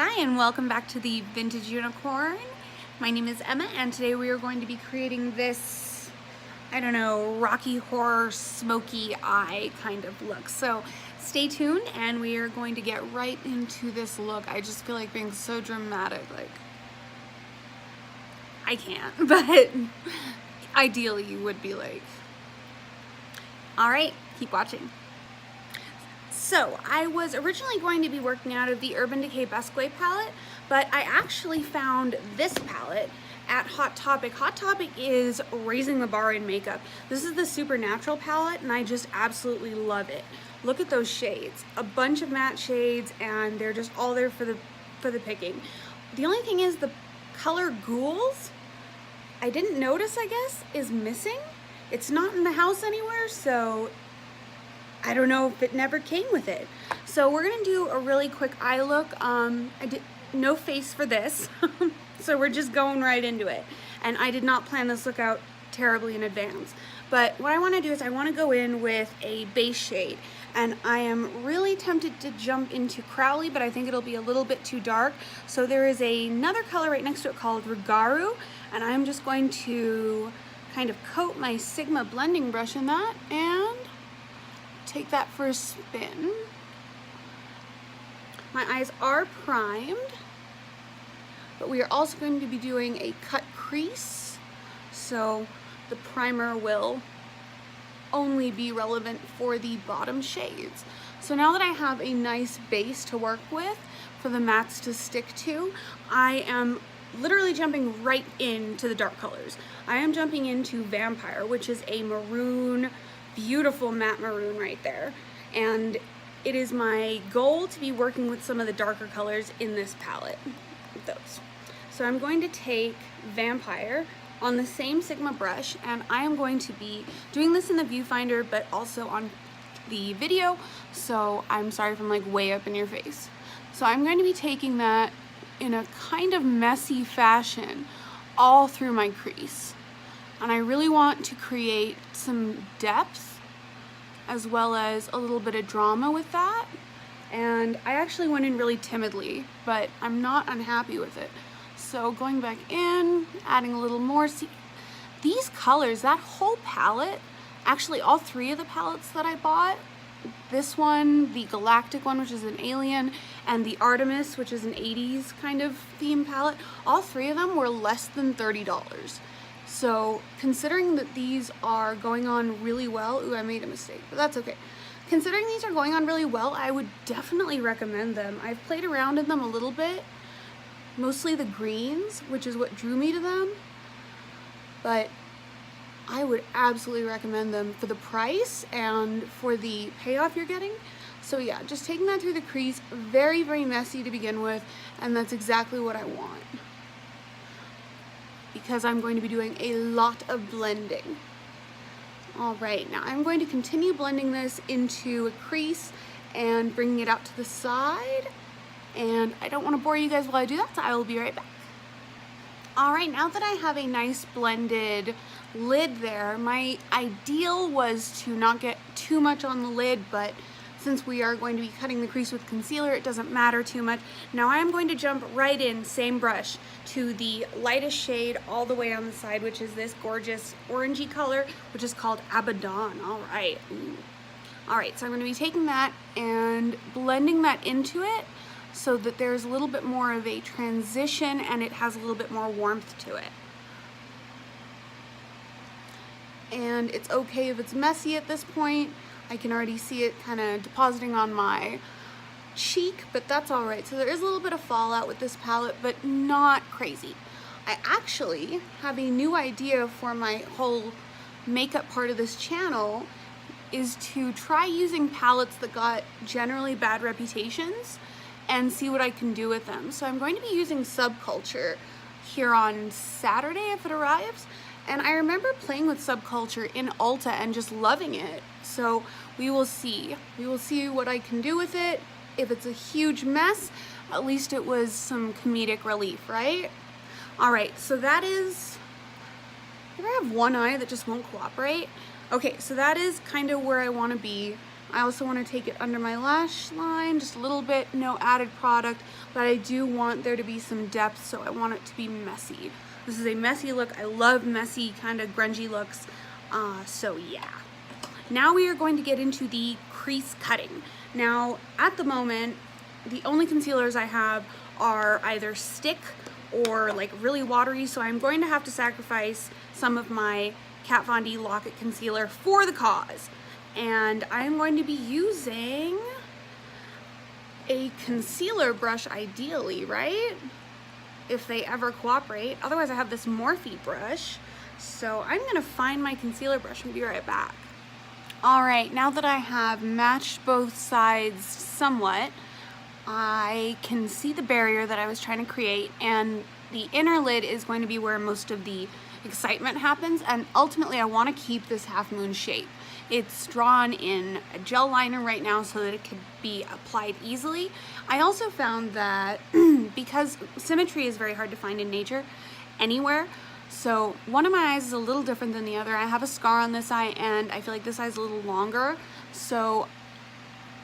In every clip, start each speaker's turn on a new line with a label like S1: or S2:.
S1: Hi and welcome back to the Vintage Unicorn. My name is Emma and today we are going to be creating this, I don't know, Rocky Horror smoky eye kind of look. So stay tuned and we are going to get right into this look. I just feel like being so dramatic, like I can't, but ideally you would be like. All right, keep watching. So I was originally going to be working out of the Urban Decay Besquet palette, but I actually found this palette at Hot Topic. Hot Topic is raising the bar in makeup. This is the Supernatural palette and I just absolutely love it. Look at those shades, a bunch of matte shades, and they're just all there for the picking. The only thing is the color Ghouls, I didn't notice, I guess, is missing. It's not in the house anywhere, so I don't know if it never came with it. So we're gonna do a really quick eye look. I did no face for this, so we're just going right into it. And I did not plan this look out terribly in advance. But what I wanna do is I wanna go in with a base shade. And I am really tempted to jump into Crowley, but I think it'll be a little bit too dark. So there is another color right next to it called Rigaru, and I'm just going to kind of coat my Sigma blending brush in that and take that for a spin. My eyes are primed, but we are also going to be doing a cut crease, so the primer will only be relevant for the bottom shades. So now that I have a nice base to work with for the mattes to stick to, I am literally jumping right into the dark colors. I am jumping into Vampire, which is a maroon, beautiful matte maroon right there, and it is my goal to be working with some of the darker colors in this palette, those. So I'm going to take Vampire on the same Sigma brush, and I am going to be doing this in the viewfinder but also on the video, so I'm sorry if I'm like way up in your face. So I'm going to be taking that in a kind of messy fashion all through my crease. And I really want to create some depth as well as a little bit of drama with that. And I actually went in really timidly, but I'm not unhappy with it. So going back in, adding a little more. See, these colors, that whole palette, actually all three of the palettes that I bought, this one, the Galactic one, which is an alien, and the Artemis, which is an 80s kind of theme palette, all three of them were less than $30. So considering that these are going on really well, ooh, I made a mistake, but that's okay. Considering these are going on really well, I would definitely recommend them. I've played around in them a little bit, mostly the greens, which is what drew me to them, but I would absolutely recommend them for the price and for the payoff you're getting. So yeah, just taking that through the crease, very, very messy to begin with, and that's exactly what I want, because I'm going to be doing a lot of blending. All right, now I'm going to continue blending this into a crease and bringing it out to the side. And I don't want to bore you guys while I do that, so I will be right back. All right, now that I have a nice blended lid there, my ideal was to not get too much on the lid, but since we are going to be cutting the crease with concealer, it doesn't matter too much. Now I am going to jump right in, same brush, to the lightest shade all the way on the side, which is this gorgeous orangey color, which is called Abaddon. All right. Ooh. All right, so I'm going to be taking that and blending that into it so that there's a little bit more of a transition and it has a little bit more warmth to it. And it's okay if it's messy at this point. I can already see it kind of depositing on my cheek, but that's all right. So there is a little bit of fallout with this palette, but not crazy. I actually have a new idea for my whole makeup part of this channel, is to try using palettes that got generally bad reputations and see what I can do with them. So I'm going to be using Subculture here on Saturday if it arrives. And I remember playing with Subculture in Ulta and just loving it. So we will see. We will see what I can do with it. If it's a huge mess, at least it was some comedic relief, right? All right, so that is, I have one eye that just won't cooperate. Okay, so that is kind of where I want to be I also want to take it under my lash line, just a little bit, no added product, but I do want there to be some depth, so I want it to be messy. This is a messy look. I love messy, kind of grungy looks, so yeah. Now we are going to get into the crease cutting. Now, at the moment, the only concealers I have are either stick or like really watery, so I'm going to have to sacrifice some of my Kat Von D Lock It concealer for the cause. And I'm going to be using a concealer brush ideally, right? If they ever cooperate. Otherwise I have this Morphe brush. So I'm gonna find my concealer brush and be right back. All right, now that I have matched both sides somewhat, I can see the barrier that I was trying to create, and the inner lid is going to be where most of the excitement happens, and ultimately I want to keep this half moon shape. It's drawn in a gel liner right now so that it could be applied easily. I also found that because symmetry is very hard to find in nature anywhere, so one of my eyes is a little different than the other. I have a scar on this eye and I feel like this eye is a little longer, so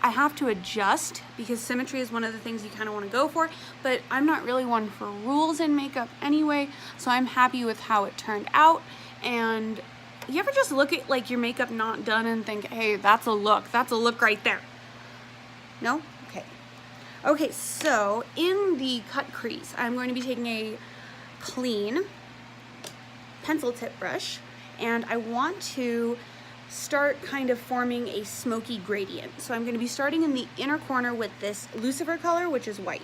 S1: I have to adjust because symmetry is one of the things you kind of want to go for, but I'm not really one for rules in makeup anyway, so I'm happy with how it turned out. And you ever just look at like your makeup not done and think, hey, that's a look right there? No? Okay. Okay, so in the cut crease, I'm going to be taking a clean pencil tip brush, and I want to start kind of forming a smoky gradient. So I'm going to be starting in the inner corner with this Lucifer color, which is white.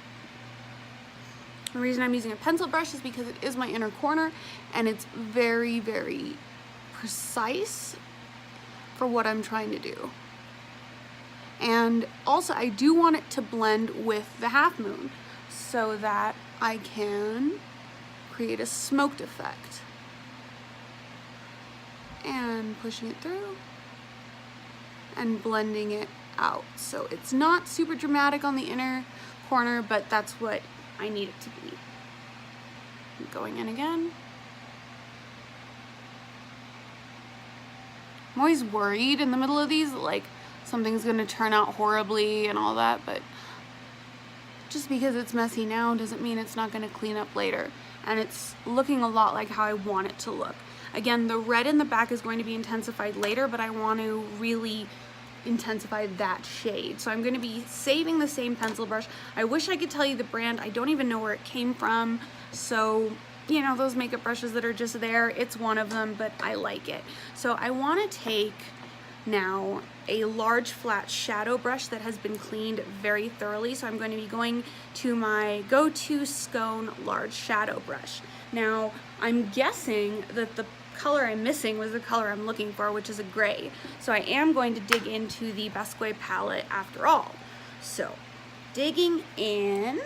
S1: The reason I'm using a pencil brush is because it is my inner corner and it's very, very precise for what I'm trying to do. And also I do want it to blend with the half moon so that I can create a smoked effect. And pushing it through and blending it out. So it's not super dramatic on the inner corner, but that's what I need it to be. Going in again. I'm always worried in the middle of these, like something's gonna turn out horribly and all that, but just because it's messy now doesn't mean it's not gonna clean up later. And it's looking a lot like how I want it to look. Again, the red in the back is going to be intensified later, but I want to really intensify that shade. So I'm going to be saving the same pencil brush. I wish I could tell you the brand. I don't even know where it came from. So, you know, those makeup brushes that are just there, it's one of them, but I like it. So I want to take now a large flat shadow brush that has been cleaned very thoroughly. So I'm going to be going to my go-to Scone large shadow brush. Now, I'm guessing that the color I'm missing was the color I'm looking for, which is a gray. So I am going to dig into the Basque palette after all. So, digging in,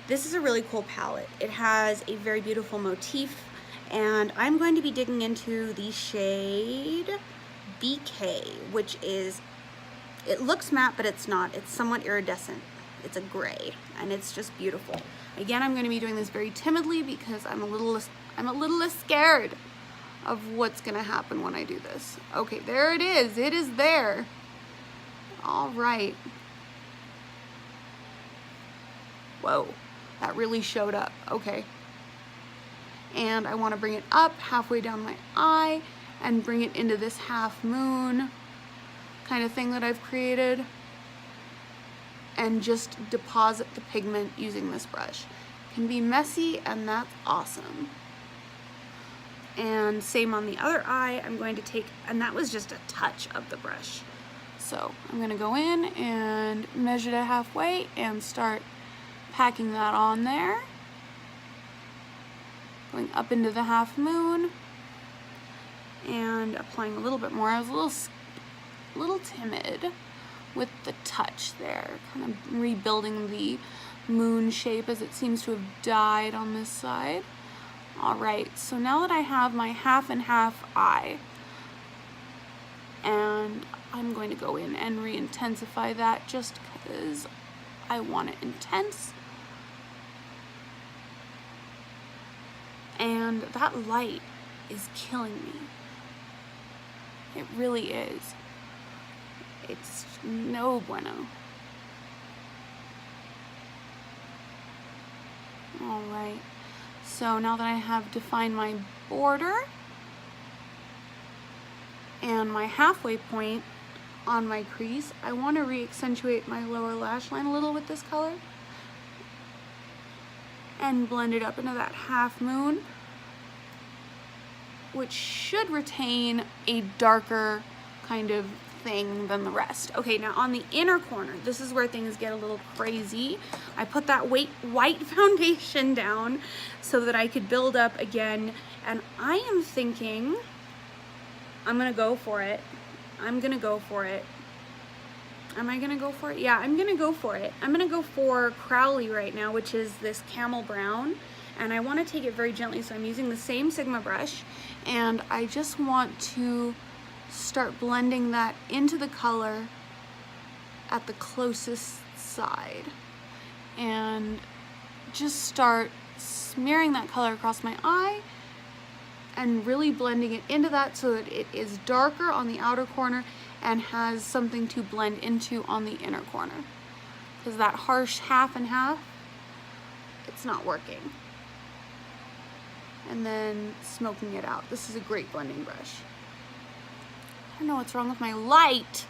S1: this is a really cool palette. It has a very beautiful motif, and I'm going to be digging into the shade BK, which is, it looks matte, but it's not. It's somewhat iridescent. It's a gray, and it's just beautiful. Again, I'm going to be doing this very timidly because I'm a little less scared of what's going to happen when I do this. Okay, there it is. It is there. All right. Whoa, that really showed up. Okay. And I want to bring it up halfway down my eye and bring it into this half moon kind of thing that I've created, and just deposit the pigment using this brush. It can be messy, and that's awesome. And same on the other eye. I'm going to take, and that was just a touch of the brush. So I'm going to go in and measure it halfway and start packing that on there. Going up into the half moon and applying a little bit more. I was a little timid with the touch there, kind of rebuilding the moon shape as it seems to have died on this side. All right, so now that I have my half and half eye, and I'm going to go in and re-intensify that just because I want it intense. And that light is killing me. It really is. It's no bueno. All right, so now that I have defined my border and my halfway point on my crease, I want to re-accentuate my lower lash line a little with this color and blend it up into that half moon, which should retain a darker kind of thing than the rest. Okay, now on the inner corner, this is where things get a little crazy. I put that white foundation down so that I could build up again, and I am thinking I'm gonna go for it. I'm gonna go for it. Am I gonna go for it? Yeah, I'm gonna go for it. I'm gonna go for Crowley right now, which is this camel brown, and I want to take it very gently, so I'm using the same Sigma brush, and I just want to start blending that into the color at the closest side, and just start smearing that color across my eye and really blending it into that so that it is darker on the outer corner and has something to blend into on the inner corner. Because that harsh half and half, it's not working. And then smoking it out. This is a great blending brush. I don't know what's wrong with my light.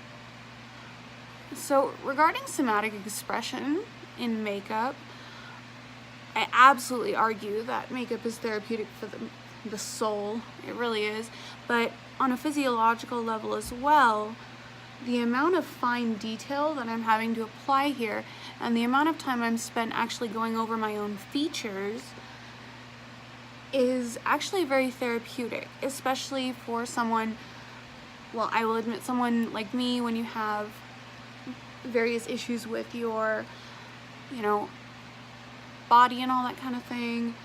S1: So regarding somatic expression in makeup, I absolutely argue that makeup is therapeutic for the soul. It really is. But on a physiological level as well, the amount of fine detail that I'm having to apply here and the amount of time I'm spent actually going over my own features is actually very therapeutic, especially for someone, well, I will admit, someone like me, when you have various issues with your, body and all that kind of thing.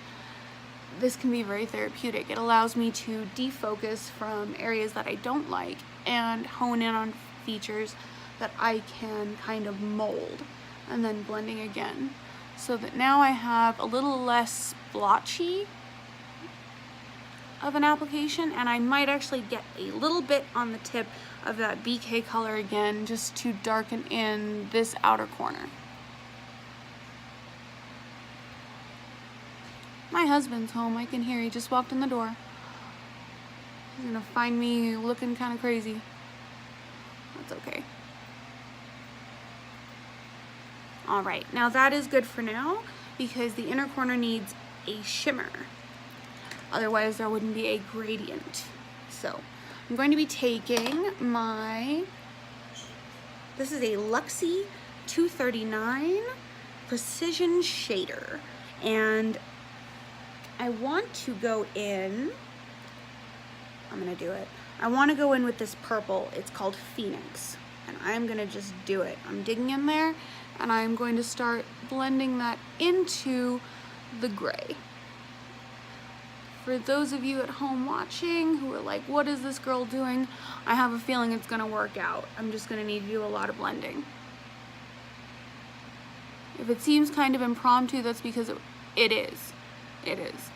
S1: This can be very therapeutic. It allows me to defocus from areas that I don't like and hone in on features that I can kind of mold, and then blending again, so that now I have a little less blotchy of an application, and I might actually get a little bit on the tip of that BK color again, just to darken in this outer corner. My husband's home. I can hear he just walked in the door. He's gonna find me looking kind of crazy. That's okay. All right, now that is good for now because the inner corner needs a shimmer. Otherwise there wouldn't be a gradient. So I'm going to be taking this is a Luxie 239 Precision Shader, and I want to go in, I'm gonna do it. I want to go in with this purple. It's called Phoenix, and I'm gonna just do it. I'm digging in there, and I'm going to start blending that into the gray. For those of you at home watching who are like, what is this girl doing? I have a feeling it's gonna work out. I'm just gonna need to do a lot of blending. If it seems kind of impromptu, that's because it is. It is.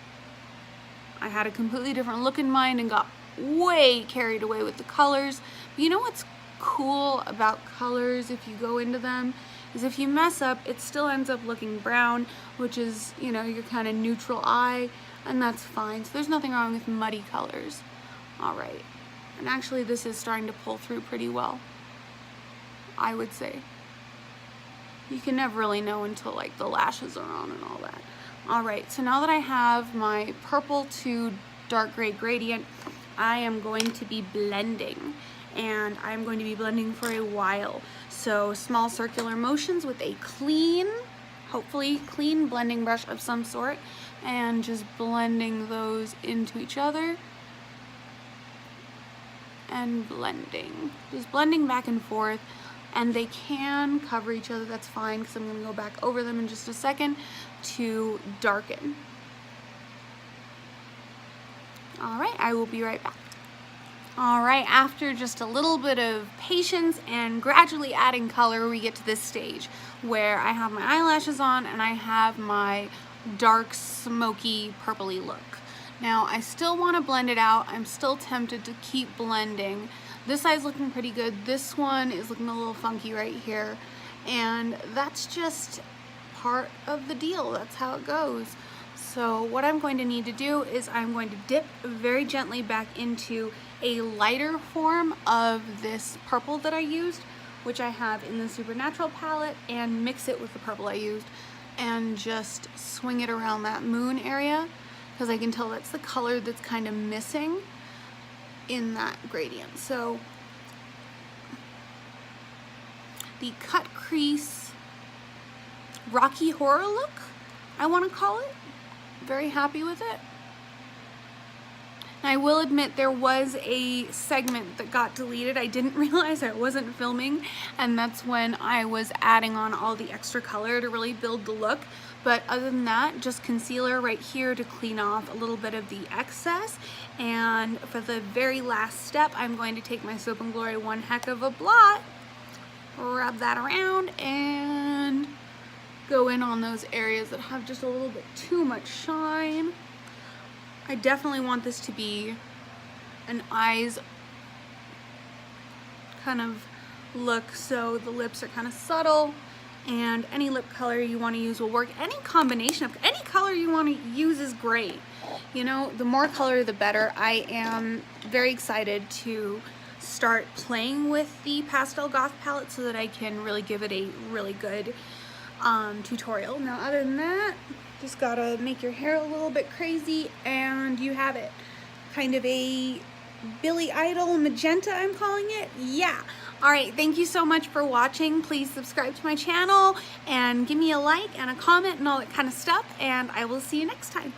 S1: I had a completely different look in mind and got way carried away with the colors. But you know what's cool about colors if you go into them is if you mess up, it still ends up looking brown, which is, your kind of neutral eye, and that's fine. So there's nothing wrong with muddy colors. All right. And actually this is starting to pull through pretty well, I would say. You can never really know until like the lashes are on and all that. All right, so now that I have my purple to dark gray gradient, I am going to be blending, and I'm going to be blending for a while. So small circular motions with a clean, hopefully clean blending brush of some sort, and just blending those into each other and blending. Just blending back and forth. And they can cover each other, that's fine, because I'm going to go back over them in just a second to darken. All right, I will be right back. All right, after just a little bit of patience and gradually adding color, we get to this stage where I have my eyelashes on and I have my dark, smoky, purpley look. Now, I still want to blend it out. I'm still tempted to keep blending, this side's looking pretty good. This one is looking a little funky right here. And that's just part of the deal. That's how it goes. So what I'm going to need to do is I'm going to dip very gently back into a lighter form of this purple that I used, which I have in the Supernatural palette, and mix it with the purple I used and just swing it around that moon area, because I can tell that's the color that's kind of missing in that gradient. So the cut crease Rocky Horror look, I want to call it. Very happy with it. And I will admit there was a segment that got deleted. I didn't realize I wasn't filming, and that's when I was adding on all the extra color to really build the look. But other than that, just concealer right here to clean off a little bit of the excess. And for the very last step, I'm going to take my Soap and Glory One Heck of a Blot, rub that around, and go in on those areas that have just a little bit too much shine. I definitely want this to be an eyes kind of look, so the lips are kind of subtle, and any lip color you want to use will work. Any combination of any color you want to use is great. You know, the more color the better. I am very excited to start playing with the Pastel Goth palette so that I can really give it a really good tutorial. Now other than that, just gotta make your hair a little bit crazy and you have it. Kind of a Billy Idol magenta, I'm calling it. Yeah. Alright, thank you so much for watching. Please subscribe to my channel and give me a like and a comment and all that kind of stuff, and I will see you next time.